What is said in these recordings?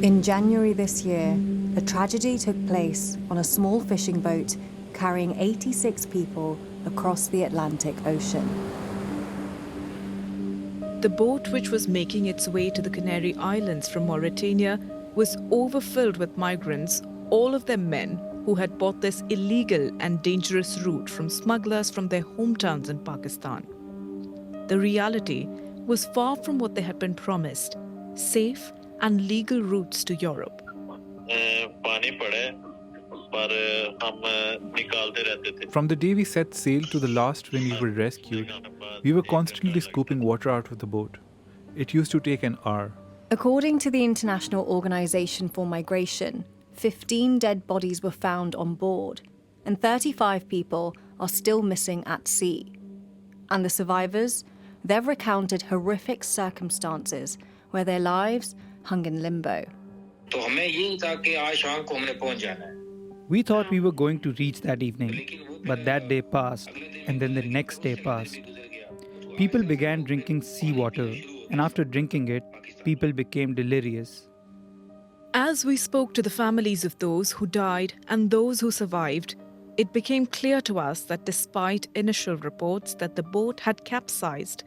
In January this year, a tragedy took place on a small fishing boat carrying 86 people across the Atlantic Ocean. The boat, which was making its way to the Canary Islands from Mauritania, was overfilled with migrants, all of them men who had bought this illegal and dangerous route from smugglers from their hometowns in Pakistan. The reality was far from what they had been promised: safe and legal routes to Europe. From the day we set sail to the last when we were rescued, we were constantly scooping water out of the boat. It used to take an hour. According to the International Organization for Migration, 15 dead bodies were found on board, and 35 people are still missing at sea. And the survivors, they've recounted horrific circumstances where their lives hung in limbo. We thought we were going to reach that evening, but that day passed, and then the next day passed. People began drinking seawater, and after drinking it, people became delirious. As we spoke to the families of those who died and those who survived, it became clear to us that despite initial reports that the boat had capsized,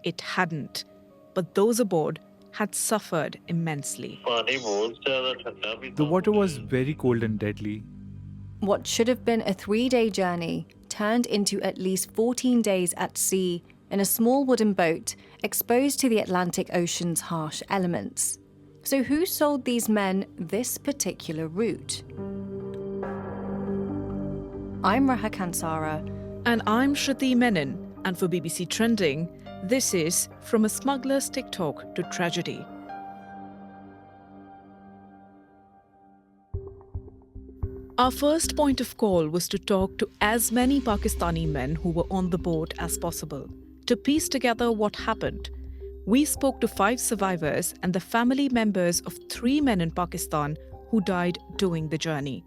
it hadn't. But those aboard had suffered immensely. The water was very cold and deadly. What should have been a 3-day journey turned into at least 14 days at sea in a small wooden boat exposed to the Atlantic Ocean's harsh elements. So who sold these men this particular route? I'm Reha Kansara. And I'm Shruti Menon, and for BBC Trending, this is From a Smuggler's TikTok to Tragedy. Our first point of call was to talk to as many Pakistani men who were on the boat as possible, to piece together what happened. We spoke to 5 survivors and the family members of 3 men in Pakistan who died doing the journey.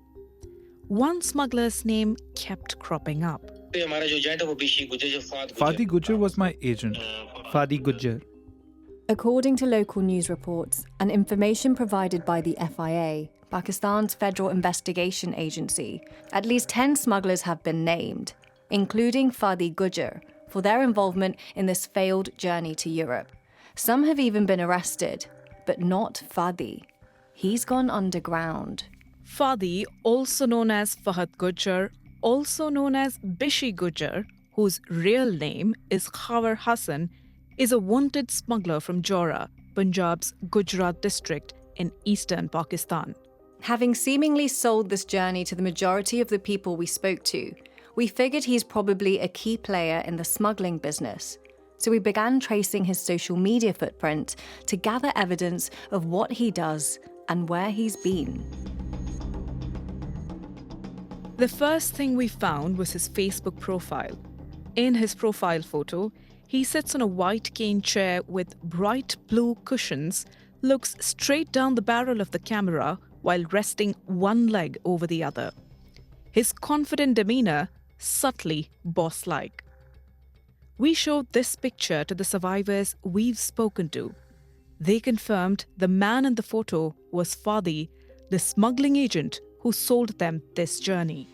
One smuggler's name kept cropping up. Fadi Gujjar was my agent. Fadi Gujjar. According to local news reports and information provided by the FIA, Pakistan's Federal Investigation Agency, at least 10 smugglers have been named, including Fadi Gujjar, for their involvement in this failed journey to Europe. Some have even been arrested, but not Fadi. He's gone underground. Fadi, also known as Fahad Gujjar, also known as Bishi Gujjar, whose real name is Khawar Hassan, is a wanted smuggler from Jora, Punjab's Gujarat district in eastern Pakistan. Having seemingly sold this journey to the majority of the people we spoke to, we figured he's probably a key player in the smuggling business. So we began tracing his social media footprint to gather evidence of what he does and where he's been. The first thing we found was his Facebook profile. In his profile photo, he sits on a white cane chair with bright blue cushions, looks straight down the barrel of the camera while resting one leg over the other. His confident demeanor, subtly boss-like. We showed this picture to the survivors we've spoken to. They confirmed the man in the photo was Fadi, the smuggling agent who sold them this journey.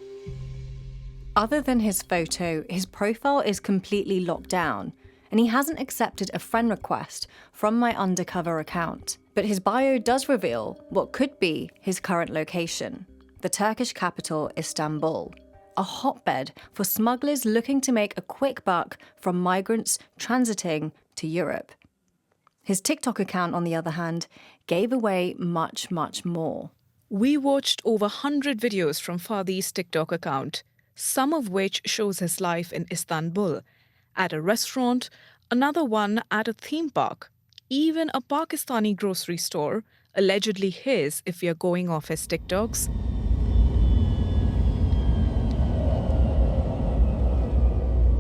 Other than his photo, his profile is completely locked down, and he hasn't accepted a friend request from my undercover account. But his bio does reveal what could be his current location, the Turkish capital, Istanbul, a hotbed for smugglers looking to make a quick buck from migrants transiting to Europe. His TikTok account, on the other hand, gave away much, much more. We watched over 100 videos from Fadi's TikTok account, some of which shows his life in Istanbul, at a restaurant, another one at a theme park, even a Pakistani grocery store, allegedly his if you're going off his TikToks.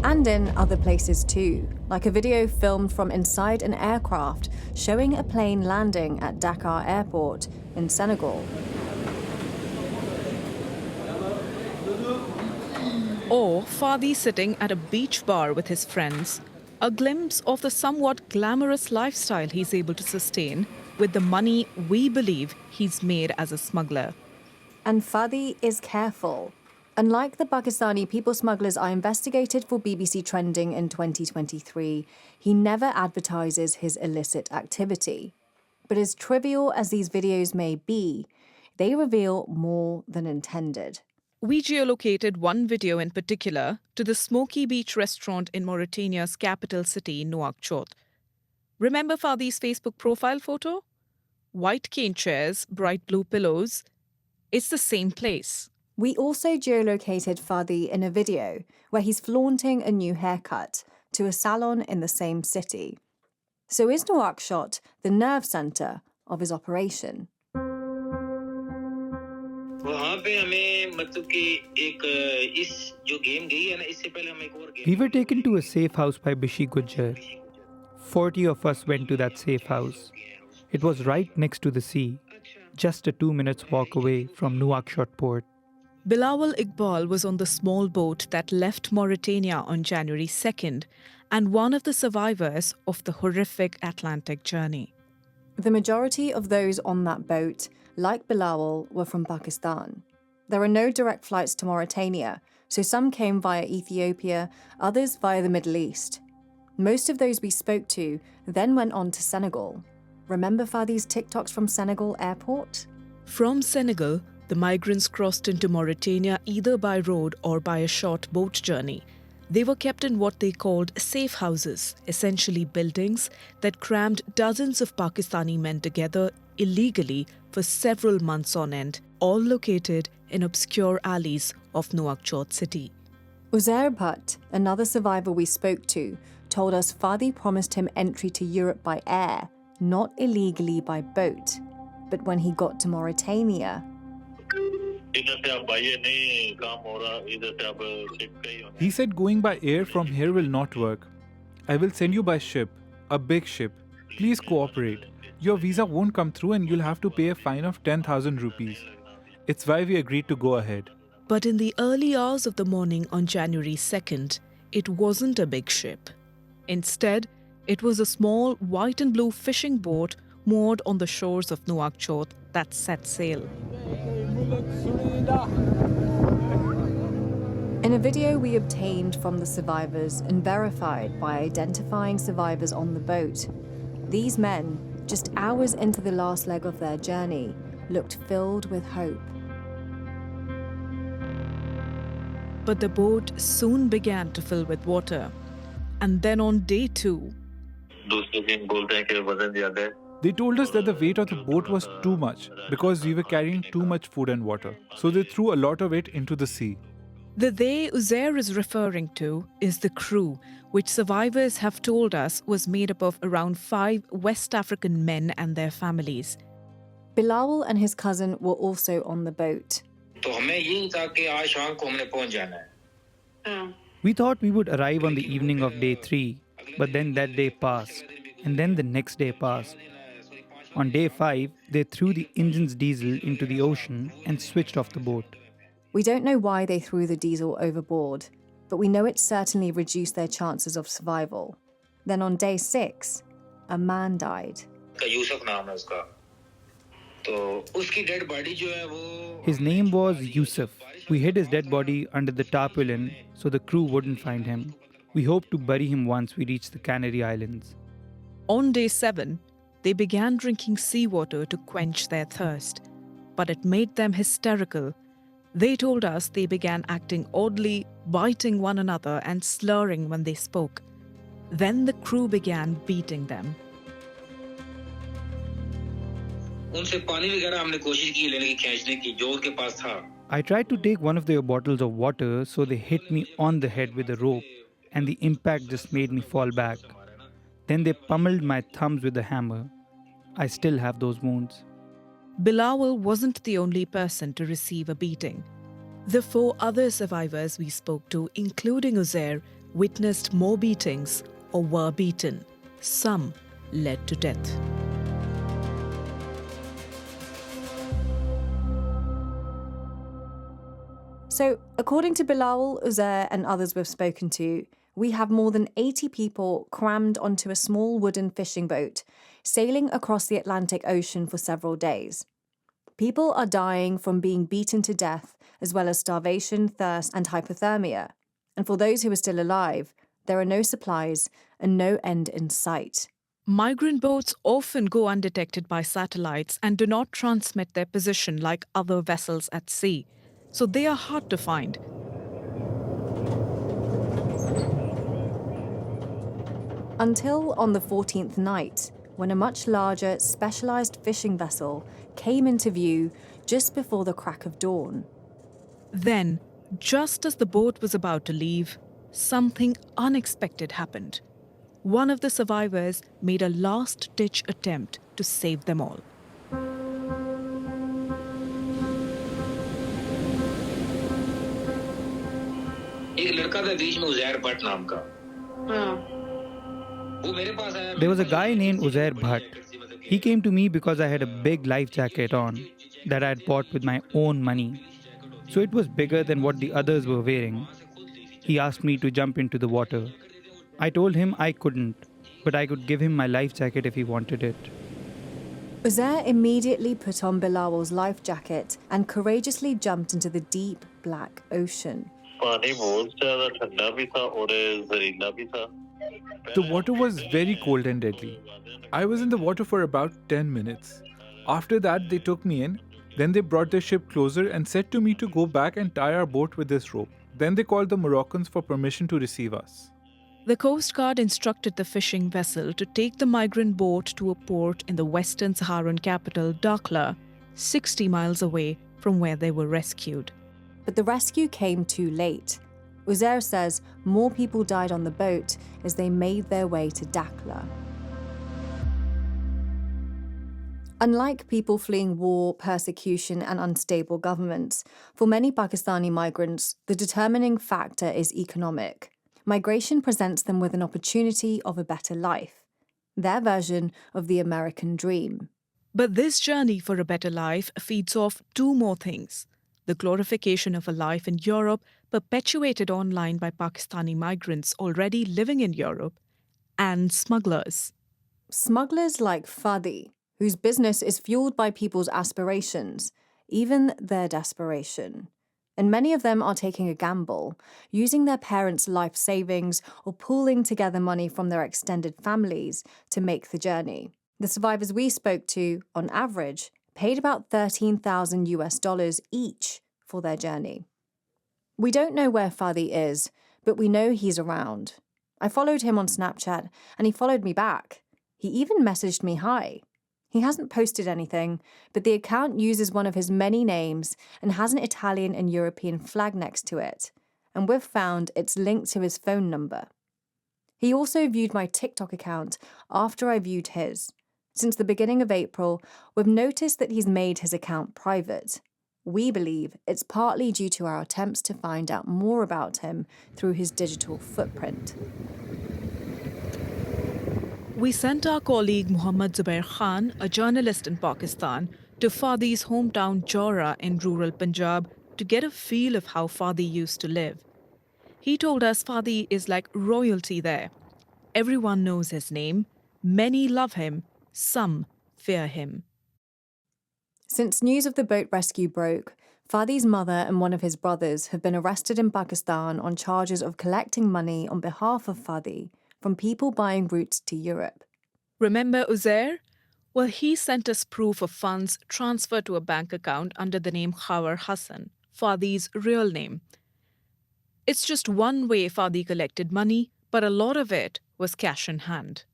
And in other places too, like a video filmed from inside an aircraft showing a plane landing at Dakar Airport in Senegal. Or Fadi sitting at a beach bar with his friends, A glimpse of the somewhat glamorous lifestyle he's able to sustain with the money we believe he's made as a smuggler. And Fadi is careful. Unlike the Pakistani people smugglers I investigated for BBC Trending in 2023, he never advertises his illicit activity. But as trivial as these videos may be, they reveal more than intended. We geolocated one video in particular to the Smoky Beach restaurant in Mauritania's capital city, Nouakchott. Remember Fadi's Facebook profile photo? White cane chairs, bright blue pillows. It's the same place. We also geolocated Fadi in a video where he's flaunting a new haircut to a salon in the same city. So is Nouakchott the nerve centre of his operation? We were taken to a safe house by Fadi Gujjar. 40 of us went to that safe house. It was right next to the sea, just a 2 minutes walk away from Nouakchott port. Bilawal Iqbal was on the small boat that left Mauritania on January 2nd and one of the survivors of the horrific Atlantic journey. The majority of those on that boat, like Bilawal, were from Pakistan. There are no direct flights to Mauritania, so some came via Ethiopia, others via the Middle East. Most of those we spoke to then went on to Senegal. Remember Fadi's TikToks from Senegal airport? From Senegal, the migrants crossed into Mauritania either by road or by a short boat journey. They were kept in what they called safe houses, essentially buildings that crammed dozens of Pakistani men together illegally for several months on end, all located in obscure alleys of Nouakchott city. Zubair Bhatt, another survivor we spoke to, told us Fadi promised him entry to Europe by air, not illegally by boat. But when he got to Mauritania, He said going by air from here will not work. I will send you by ship, a big ship. Please cooperate. Your visa won't come through and you'll have to pay a fine of 10,000 rupees. It's why we agreed to go ahead. But in the early hours of the morning on January 2nd, it wasn't a big ship. Instead, it was a small white and blue fishing boat moored on the shores of Nouakchott that set sail. in a video we obtained from the survivors and verified by identifying survivors on the boat, these men, just hours into the last leg of their journey, looked filled with hope. But the boat soon began to fill with water. And then on day 2, They told us that the weight of the boat was too much because we were carrying too much food and water. So they threw a lot of it into the sea. the they Zubair is referring to is the crew, which survivors have told us was made up of around 5 West African men and their families. Bilawal and his cousin were also on the boat. We thought we would arrive on the evening of day 3, but then that day passed, and then the next day passed. On day 5, they threw the engine's diesel into the ocean and switched off the boat. We don't know why they threw the diesel overboard, but we know it certainly reduced their chances of survival. Then on day 6, a man died. His name was Yusuf. We hid his dead body under the tarpaulin so the crew wouldn't find him. We hoped to bury him once we reached the Canary Islands. On day 7, they began drinking seawater to quench their thirst, but it made them hysterical. They told us they began acting oddly, biting one another and slurring when they spoke. Then the crew began beating them. I tried to take one of their bottles of water, so they hit me on the head with a rope, and the impact just made me fall back. Then they pummeled my thumbs with a hammer. I still have those wounds. Bilawal wasn't the only person to receive a beating. The 4 other survivors we spoke to, including Zubair, witnessed more beatings or were beaten. Some led to death. So, according to Bilawal, Zubair, and others we've spoken to, we have more than 80 people crammed onto a small wooden fishing boat, sailing across the Atlantic Ocean for several days. People are dying from being beaten to death, as well as starvation, thirst, and hypothermia. And for those who are still alive, there are no supplies and no end in sight. Migrant boats often go undetected by satellites and do not transmit their position like other vessels at sea, so they are hard to find. Until on the 14th night, when a much larger, specialised fishing vessel came into view just before the crack of dawn. Then, just as the boat was about to leave, something unexpected happened. One of the survivors made a last-ditch attempt to save them all. There was a guy named Zubair Bhatt. He came to me because I had a big life jacket on that I had bought with my own money. So it was bigger than what the others were wearing. He asked me to jump into the water. I told him I couldn't, but I could give him my life jacket if he wanted it. Zubair immediately put on Bilal's life jacket and courageously jumped into the deep black ocean. The water was very cold and deadly. I was in the water for about 10 minutes. After that, they took me in. Then they brought their ship closer and said to me to go back and tie our boat with this rope. Then they called the Moroccans for permission to receive us. The Coast Guard instructed the fishing vessel to take the migrant boat to a port in the western Saharan capital, Dakhla, 60 miles away from where they were rescued. But the rescue came too late. Zubair says more people died on the boat as they made their way to Dakhla. Unlike people fleeing war, persecution, and unstable governments, for many Pakistani migrants, the determining factor is economic. Migration presents them with an opportunity of a better life, their version of the American dream. But this journey for a better life feeds off two more things: the glorification of a life in Europe perpetuated online by Pakistani migrants already living in Europe, and smugglers. Smugglers like Fadi, whose business is fueled by people's aspirations, even their desperation. And many of them are taking a gamble, using their parents' life savings or pooling together money from their extended families to make the journey. The survivors we spoke to, on average, paid about $13,000 each for their journey. We don't know where Fadi is, but we know he's around. I followed him on Snapchat, and he followed me back. He even messaged me hi. He hasn't posted anything, but the account uses one of his many names and has an Italian and European flag next to it, and we've found it's linked to his phone number. He also viewed my TikTok account after I viewed his. Since the beginning of April, we've noticed that he's made his account private. We believe it's partly due to our attempts to find out more about him through his digital footprint. We sent our colleague Mohammad Zubair Khan, a journalist in Pakistan, to Fadi's hometown Jora in rural Punjab to get a feel of how Fadi used to live. He told us Fadi is like royalty there. Everyone knows his name, many love him, some fear him. Since news of the boat rescue broke, Fadi's mother and one of his brothers have been arrested in Pakistan on charges of collecting money on behalf of Fadi from people buying routes to Europe. Remember Zubair? Well, he sent us proof of funds transferred to a bank account under the name Khawar Hassan, Fadi's real name. It's just one way Fadi collected money, but a lot of it was cash in hand.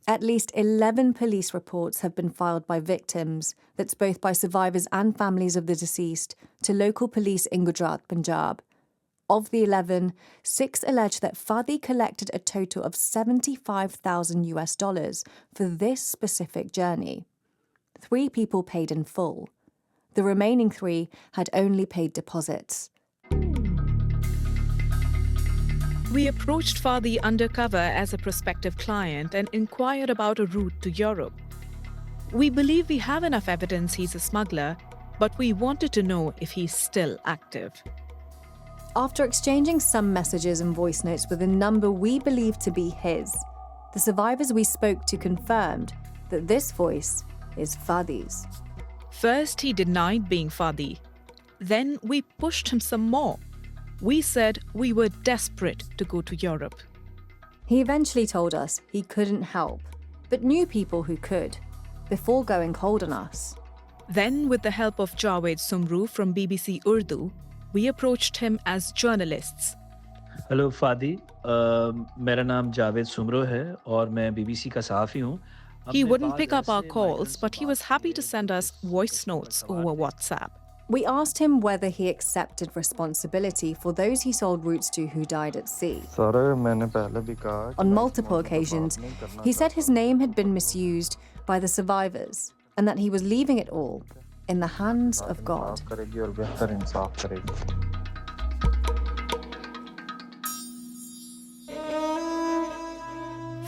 At least 11 police reports have been filed by victims, that's both by survivors and families of the deceased, to local police in Gujarat, Punjab. Of the 11, 6 allege that Fadi collected a total of $75,000 for this specific journey. 3 people paid in full. The remaining 3 had only paid deposits. We approached Fadi undercover as a prospective client and inquired about a route to Europe. We believe we have enough evidence he's a smuggler, but we wanted to know if he's still active. After exchanging some messages and voice notes with a number we believe to be his, the survivors we spoke to confirmed that this voice is Fadi's. First, he denied being Fadi. Then we pushed him some more. We said we were desperate to go to Europe. He eventually told us he couldn't help, but knew people who could, before going cold on us. Then, with the help of Javed Sumru from BBC Urdu, we approached him as journalists. Hello Fadi मेरा नाम जावेद सुमरो है और मैं BBC का सहाफ़ी हूँ. He wouldn't pick up our calls, but he was happy to send us voice notes over WhatsApp. We asked him whether he accepted responsibility for those he sold routes to who died at sea. On multiple occasions, he said his name had been misused by the survivors and that he was leaving it all in the hands of God.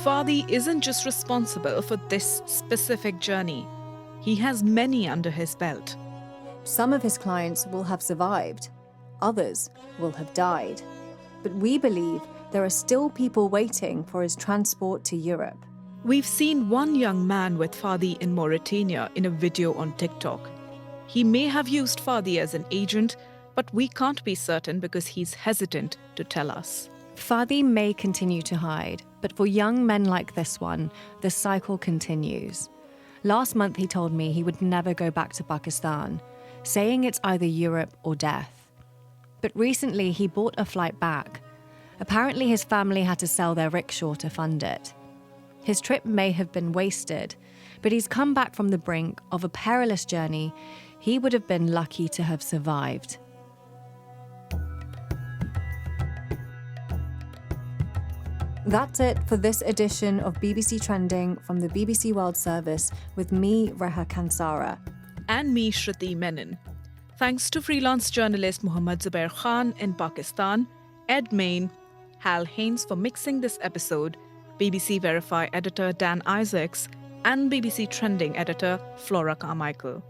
Fadi isn't just responsible for this specific journey. He has many under his belt. Some of his clients will have survived, others will have died. But we believe there are still people waiting for his transport to Europe. We've seen one young man with Fadi in Mauritania in a video on TikTok. He may have used Fadi as an agent, but we can't be certain because he's hesitant to tell us. Fadi may continue to hide, but for young men like this one, the cycle continues. Last month he told me he would never go back to Pakistan, saying it's either Europe or death. But recently he bought a flight back. Apparently his family had to sell their rickshaw to fund it. His trip may have been wasted, but he's come back from the brink of a perilous journey he would have been lucky to have survived. That's it for this edition of BBC Trending from the BBC World Service with me, Reha Kansara. And me, Shruti Menon. Thanks to freelance journalist Mohammad Zubair Khan in Pakistan, Ed Main, Hal Haynes for mixing this episode, BBC Verify editor Dan Isaacs, and BBC Trending editor Flora Carmichael.